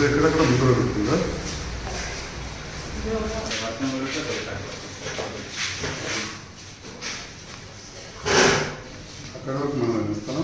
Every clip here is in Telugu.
ఎక్కడెక్కడ ముందు పెడుతుందా అక్కడ వరకు మనం ఇస్తాం.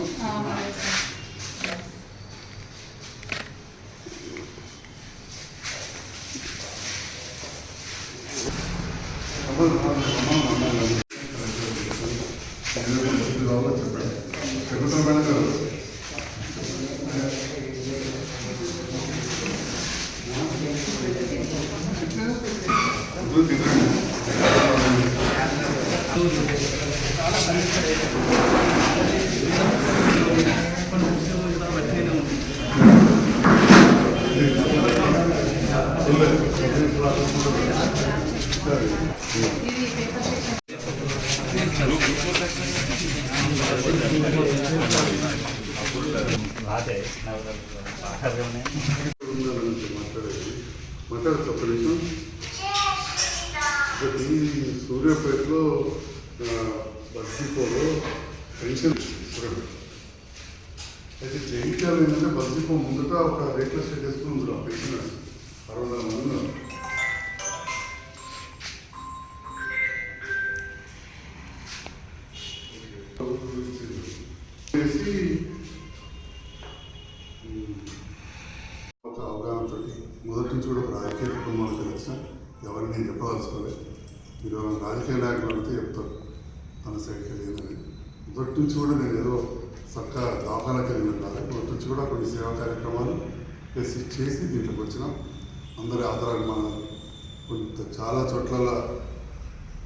మాట్లాడచ్చు ఒక్క నిమిషం. ఈ సూర్యాపేటలో బస్సీపోలో పెన్షన్ అయితే జయించాలి ఏంటంటే బస్సీపో ముందుట ఒక రేట్ల స్టేట్ వేసుకుని ఉంది పెన్షన్ 60 మంది చేసి ఒక అవగాహనతో మొదటి నుంచి కూడా ఒక రాజకీయ కుటుంబానికి తెలిసిన ఎవరిని నేను చెప్పదలుచుకోలేదు. మీరు రాజకీయ నాయకులు అంటే చెప్తారు తన సైడ్కి వెళ్ళిందని. మొదటి నుంచి కూడా నేను ఏదో చక్కగా దాఖలాకి వెళ్ళిన కాదు. మొదటి నుంచి కూడా కొన్ని సేవా కార్యక్రమాలు చేసి దీంట్లోకి వచ్చినాం. అందరి ఆదరాభిమానాలు కొంత చాలా చోట్ల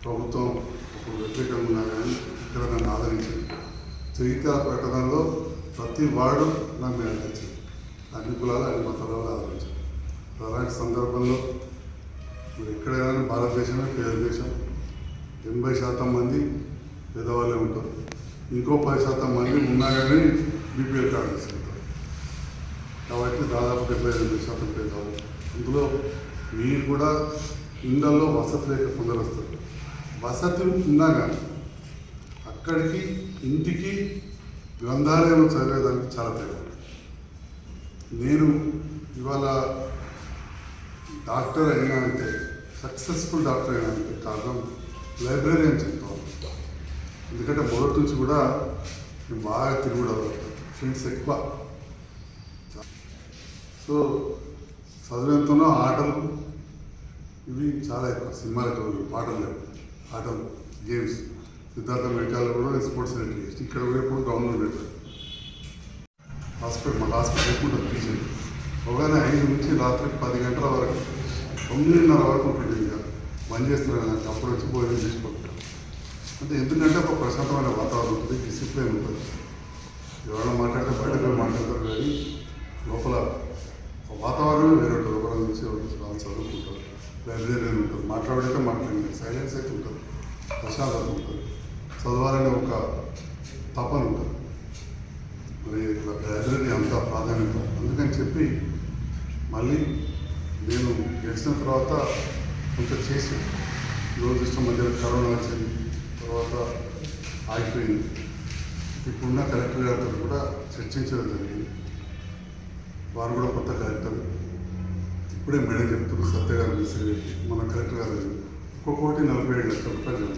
ప్రభుత్వం ఒక వ్యతిరేకంగా ఉన్నా కానీ ఇక్కడ నన్ను ఆదరించింది. చరిత్ర పెట్టడంలో ప్రతి వార్డు నాకు నేను నచ్చింది. అన్ని కులాలు అన్ని మతాల వాళ్ళు ఆదరించారు. అలాంటి సందర్భంలో ఎక్కడైనా భారతదేశమే పేద దేశం. 80% మంది పేదవాళ్ళే ఉంటారు. ఇంకో 10% మంది ఉన్నా కానీ బీపీఎల్ కార్డు తీసుకుంటారు. కాబట్టి దాదాపు 75% పేదవాళ్ళు. అందులో మీరు కూడా ఇళ్లలో వసతి లేక కొందరు వస్తారు. వసతి ఉన్నా కానీ అక్కడికి ఇంటికి గ్రంథాలయం చదివేదానికి చాలా తేడా. నేను ఇవాళ డాక్టర్ అయినా అంటే సక్సెస్ఫుల్ డాక్టర్ అయినా అంటే కారణం లైబ్రరీ అని చెప్తాను. ఎందుకంటే మొదటి నుంచి కూడా నేను బాగా తిరుగుడు ఫ్రెండ్స్ ఎక్కువ. సో చదివేంతనో ఆటలు ఇవి చాలా ఎక్కువ. సినిమాలకు పాటలు లేవు, ఆటలు గేమ్స్. సిద్ధార్థ మెడికల్లో కూడా స్పోర్ట్స్ సెంటర్ చేసి ఇక్కడ కూడా ఎప్పుడు గ్రౌండ్లో పెట్టారు. హాస్పిటల్ మాకు హాస్పిటల్ ఎక్కువ ఉంటుంది. టీచర్ ఒకగానే 5 నుంచి రాత్రి 10 గంటల వరకు 9:30 వరకు ఉంటుంది. ఇక బంద్ చేస్తున్నారు నాకు. అప్పుడు వచ్చి భోజనం తీసుకుంటారు. అంటే ఎందుకంటే ఒక ప్రశాంతమైన వాతావరణం ఉంటుంది, డిసిప్లిన్ ఉంటుంది. ఎవరైనా మాట్లాడితే బయటకు మాట్లాడతారు కానీ లోపల వాతావరణమే వేరే ఉంటుంది. ఒకరి నుంచి వాళ్ళు చదువుకుంటారు. లైబ్రరీ ఉంటుంది, మాట్లాడితే మాట్లాడింది, సైలెన్స్ అయితే ఉంటుంది, ప్రశాంతత ఉంటుంది, చదవాలనే ఒక తపన ఉంటుంది. మరి లైబ్రరీ అంత ప్రాధాన్యత. అందుకని చెప్పి మళ్ళీ నేను గెలిచిన తర్వాత కొంచెం చేసి ఈరోజు ఇష్టం మధ్యలో కరోనా వచ్చింది, తర్వాత ఆగిపోయింది. ఇప్పుడున్న కలెక్టర్ గారితో కూడా చర్చించడం జరిగింది. వారు కూడా కొత్త కలెక్టర్. ఇప్పుడే మేడం చెప్తున్నారు సత్య గారు మెసేజ్ మన కలెక్టర్ గారు 1,47 లక్షల రూపాయలు.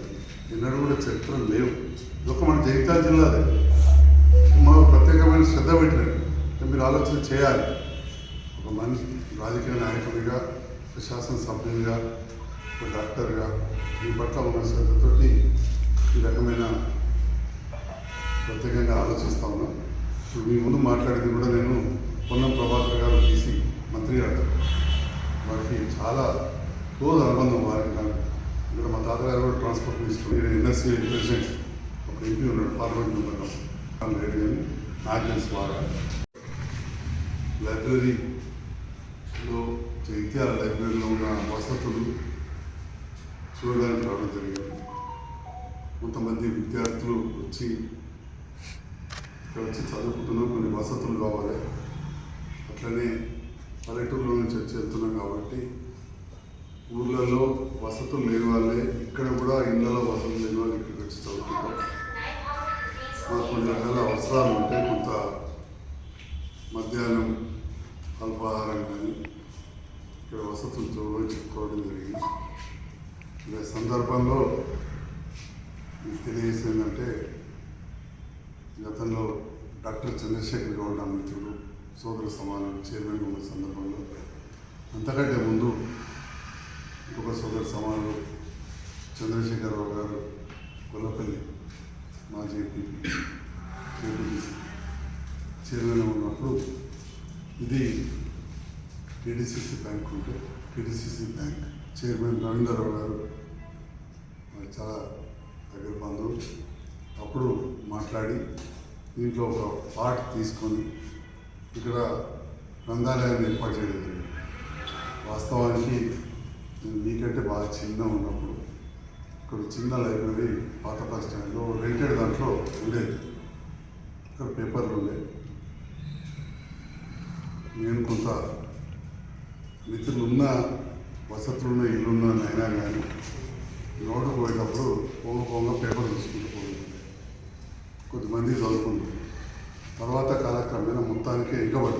ఎన్నడూ కూడా చరిత్ర లేవు. ఇదొక మన జగిత్యాల జిల్లాదే. మనం ప్రత్యేకమైన శ్రద్ధ పెట్టలేదు. మీరు ఆలోచన చేయాలి. ఒక మనిషి రాజకీయ నాయకుడిగా, శాసనసభ్యునిగా, ఒక డాక్టర్గా మీ పట్ల ఉన్న శ్రద్ధతోటి ఈ రకమైన ప్రత్యేకంగా ఆలోచిస్తూ ఉన్నాను. ఇప్పుడు మీ ముందు మాట్లాడింది కూడా నేను పొన్నం ప్రభాకర్ గారు బీసీ మంత్రి గారు. వారికి చాలా క్లోజ్ అనుబంధం వారికి నాకు. ఇక్కడ మా తాతగారు కూడా ట్రాన్స్పోర్ట్ మినిస్టర్, ఎన్ఎస్సీ ప్రెసిడెంట్, ఒక ఎంపీ ఉన్నాడు, పార్లమెంట్ మెంబర్ లేడు. కానీ నాకు తెలుసు బాగా. లైబ్రరీలో జగిత్యాల లైబ్రరీలో ఉన్న వసతులు చూడడానికి రావడం జరిగింది. కొంతమంది విద్యార్థులు వచ్చి ఇక్కడ వచ్చి చదువుకుంటున్నాం, కొన్ని వసతులు కావాలి. అట్లనే పల్లెటూరులో నుంచి వచ్చి వెళ్తున్నాం కాబట్టి ఊర్లలో వసతులు లేని వాళ్ళే ఇక్కడ కూడా ఇళ్ళలో వసతులు లేని వాళ్ళు ఇక్కడికి వచ్చి చదువుకుంటాం. మాకు కొన్ని రకాల అవసరాలు ఉంటాయి. కొంత మధ్యాహ్నం అల్పాహారం కానీ ఇక్కడ వసతులతో చెప్పుకోవడం జరిగింది. ఈ సందర్భంలో మీకు తెలియజేసిందంటే గతంలో డాక్టర్ చంద్రశేఖర్ గౌడ్ నా మిత్రుడు, సోదర సమానం చైర్మన్ ఉన్న సందర్భంలో అంతకంటే ముందు ఇంకొక సోదర సమానులు చంద్రశేఖరరావు గారు గొల్లపల్లి మాజీ చైర్మన్ ఉన్నప్పుడు ఇది కేడిసిసి బ్యాంక్ ఉంటే కేడిసిసి బ్యాంక్ చైర్మన్ రవీంద్రరావు గారు చాలా దగ్గర బంధువు. అప్పుడు మాట్లాడి దీంట్లో ఒక పార్ట్ తీసుకొని ఇక్కడ గ్రంథాలయాన్ని ఏర్పాటు చేయడం జరిగింది. వాస్తవానికి నేను మీకంటే బాగా చిన్న ఉన్నప్పుడు ఇక్కడ చిన్న లైబ్రరీ పాత బస్ స్టాండ్లో రెంటెడ్ దాంట్లో ఉండేది. ఇక్కడ పేపర్లు ఉండేవి. నేను కొంత మిత్రులున్న వసతులున్న ఇల్లున్న అయినా కానీ రోడ్డు పోయేటప్పుడు పోంగ పేపర్ చూసుకుంటూ పోతుంది. కొద్దిమంది చదువుకుంటారు. తర్వాత కాలక్రమేణా మొత్తానికి ఎక్కబడ్డ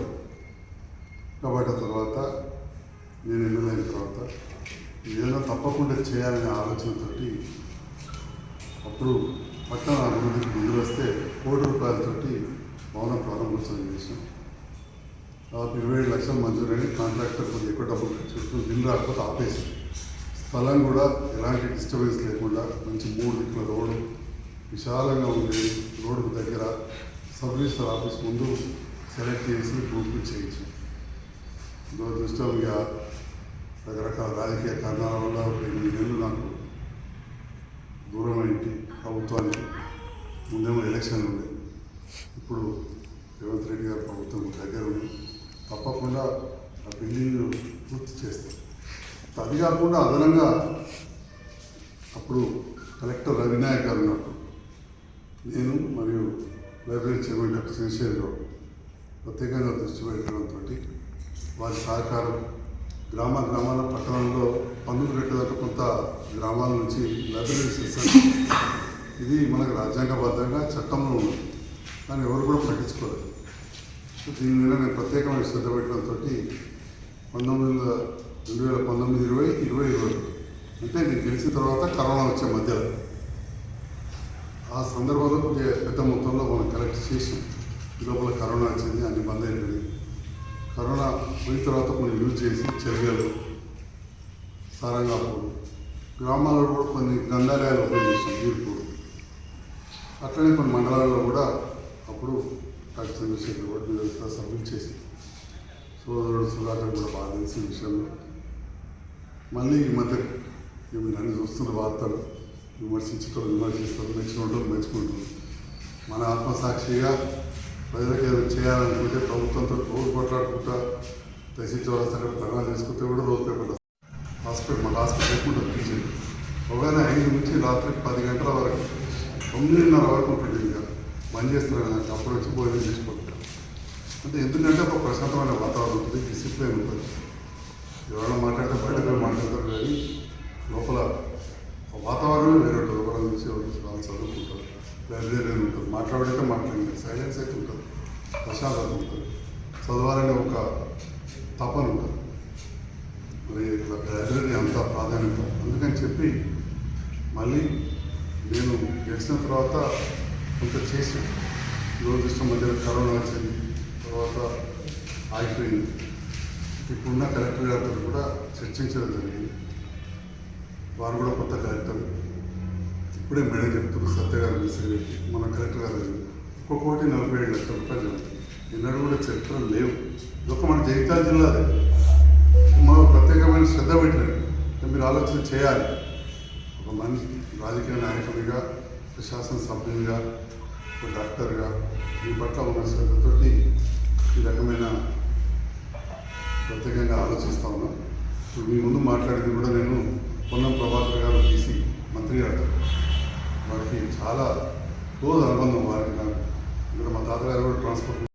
తర్వాత నేను ఎమ్మెల్యే తర్వాత ఏదైనా తప్పకుండా చేయాలనే ఆలోచనతోటి అప్పుడు పట్టణ అభివృద్ధికి నిధులు వస్తే ₹1,00,00,000 భవనం ప్రారంభోత్సవం చేసాం. 27 లక్షలు మంజూరైన కాంట్రాక్టర్ కొద్దిగా ఎక్కువ డబ్బులు ఖర్చు పెట్టుకుని బిల్లు రాకపోతే ఆపేసి స్థలం కూడా ఎలాంటి డిస్టర్బెన్స్ లేకుండా మంచి 3 దిక్కుల రోడ్డు విశాలంగా ఉండేది. రోడ్డుకు దగ్గర సబ్ రిజిస్టర్ ఆఫీస్ ముందు సెలెక్ట్ చేసి పూర్తి చేయించాం. దురదృష్టం ఇక రకరకాల రాజకీయ కారణాల వల్ల ఒక 8 నెలలు నాకు దూరమైంది ప్రభుత్వానికి. ముందేమో ఎలక్షన్లు ఉన్నాయి. ఇప్పుడు రేవంత్ రెడ్డి గారు ప్రభుత్వం దగ్గర ఉంది. తప్పకుండా ఆ బిల్డింగ్ పూర్తి చేస్తాం. అది కాకుండా అదనంగా అప్పుడు కలెక్టర్ రవినాయక్ గారు ఉన్నప్పుడు నేను మరియు లైబ్రరీ చైర్మన్ డాక్టర్ చంద్రశేఖరరావు ప్రత్యేకంగా దృష్టి పెట్టడంతో వారి సహకారం గ్రామాల పట్టణంలో పన్నులు కట్టేదాకా కొంత గ్రామాల నుంచి లైబ్రరీ చేశారు. ఇది మనకు రాజ్యాంగబద్ధంగా చట్టంలో ఉంది, కానీ ఎవరు కూడా పట్టించుకోలేదు. దీని మీద నేను ప్రత్యేకమైన శ్రద్ధ పెట్టడంతో 2019-2020 అంటే నేను గెలిచిన తర్వాత కరోనా వచ్చే మధ్యలో ఆ సందర్భంలో పెద్ద మొత్తంలో మనం కలెక్ట్ చేసాం. ఈ లోపల కరోనా వచ్చింది, అన్ని బంద్ అయిపోయింది. కరోనా పోయిన తర్వాత కొన్ని యూజ్ చేసి చెరువులు, సారంగాపూర్ గ్రామాల్లో కూడా కొన్ని గ్రంథాలయాలు ఓపెన్ చేసాం. వీర్పూర్ అట్లనే కొన్ని మండలాల్లో కూడా అప్పుడు డాక్టర్ చంద్రశేఖర్ కూడా మీరంతా సబ్మిట్ చేసి సోదరుడు సుధాకర్ కూడా బాగా తెలిసిన విషయంలో మళ్ళీ ఈ మధ్య మీరు అన్ని చూస్తున్న వార్తలు విమర్శిస్తారు, మెచ్చుకుంటారు. మన ఆత్మసాక్షిగా ప్రజలకు ఏదో చేయాలనుకుంటే ప్రభుత్వంతో రోజు కొట్లాడుకుంటా తహసీల్ చౌరస్తా అక్కడ ధర్నా చేసుకుంటే కూడా రోజు పేపర్ మన హాస్పిటల్ ఎక్కువ టీచర్ ఒకవేళ 5 నుంచి రాత్రి 10 గంటల వరకు 9:30 వరకు ఉంటుంది. ఇంకా బంద్ చేస్తున్నారు నాకు. అప్పుడు వచ్చి భోజనం చేసుకుంటారు. అంటే ఎందుకంటే ఒక ప్రశాంతమైన వాతావరణం ఉంటుంది, డిసిప్లిన్ ఉంటుంది. ఎవరైనా మాట్లాడితే బయటకు మాట్లాడతారు, కానీ లోపల వాతావరణమే వేరే ఉంటుంది. ఒకరి నుంచి వాళ్ళు చదువుకుంటారు, లైబ్రరీ ఉంటుంది, మాట్లాడితే మాట్లాడింది, సైలెన్స్ అయితే ఉంటుంది, ప్రశాంతత ఉంటుంది, చదవాలనే ఒక తపన ఉంటుంది. మరి ఇట్లా లైబ్రరీ అంత ప్రాధాన్యత. అందుకని చెప్పి మళ్ళీ నేను గెలిచిన తర్వాత కొంత చేసాను. దురదృష్టం మధ్యలో కరోనా వచ్చింది, తర్వాత ఆగిపోయింది. ఇప్పుడున్న కలెక్టర్ గారితో కూడా చర్చించడం జరిగింది. వారు కూడా కొత్త కలెక్టర్. ఇప్పుడే మేడం చెప్తున్నారు, సత్య గారు మెసేజ్ పెట్టి మన కలెక్టర్ గారు ఒక్కొక్కటి 47 లక్షల రూపాయలు జరుగుతుంది. ఎన్నడూ కూడా చరిత్రలు లేవు. ఇదొక మన జగిత్యాల జిల్లాదే. మనం ప్రత్యేకమైన శ్రద్ధ పెట్టినట్టు మీరు ఆలోచన చేయాలి. ఒక మనిషి రాజకీయ నాయకుడిగా, శాసనసభ్యునిగా, ఒక డాక్టర్గా మీ పట్ల ఉన్న శ్రద్ధతోటి ఈ రకమైన ప్రత్యేకంగా ఆలోచిస్తూ ఉన్నాను. ఇప్పుడు మీ ముందు మాట్లాడింది కూడా నేను పొన్నం ప్రభాకర్ గారు DC మంత్రి గారు. వారికి చాలా క్లోజ్ అనుబంధం వారికి నాకు. ఇక్కడ మా తాతగారు కూడా ట్రాన్స్పోర్ట్